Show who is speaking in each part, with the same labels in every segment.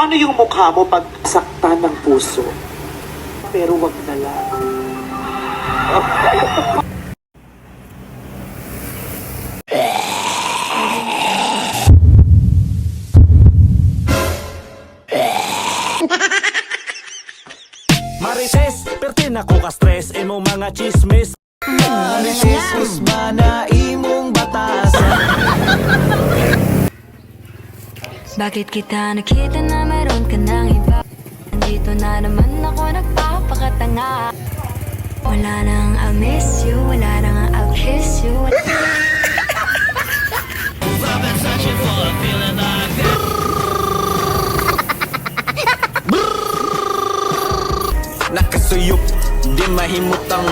Speaker 1: Paano yung mukha mo pag saktan ng puso? Pero wag na lang.
Speaker 2: Marites, pertin ako ka-stress, imo mga chismis. Marites, usba na imong batasan.
Speaker 3: Bakit kita nakita na meron ka ng iba? Nandito na naman ako nagpapakatanga. Wala nang I'll miss you, wala nang I'll kiss you.
Speaker 2: Nakasuyok, di mahimutang.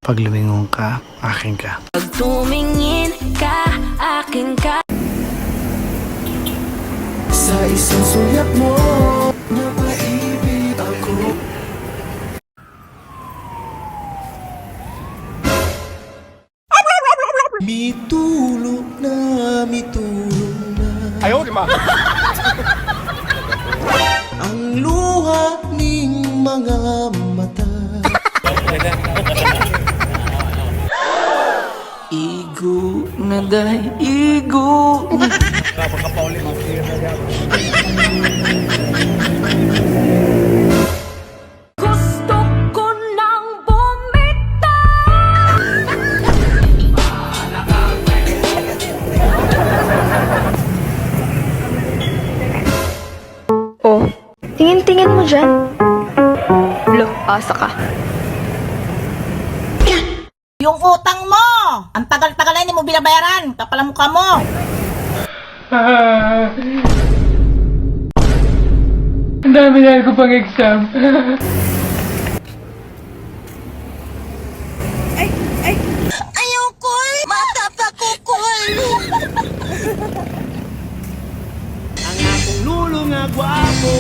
Speaker 4: Pag lumingon ka, akin ka.
Speaker 3: Pag tumingin ka, akin ka.
Speaker 2: Sa isang sulat mo, napaibig ako. Mitulog na, mitulog na.
Speaker 5: Ayaw, di ma.
Speaker 2: Ang luha ning mga mata. Igo na day, igo.
Speaker 3: Gusto ko nang bumitaw.
Speaker 6: Oh, tingin-tingin mo dyan. Lo, asa ka.
Speaker 7: Yung utang mo! Ang tagal-tagal na hindi mo binabayaran! Kapal ang mukha mo!
Speaker 8: Ang dami ko pang exam.
Speaker 7: Ayoko! Matatakukol!
Speaker 2: Ang akong lulo nga gwapo.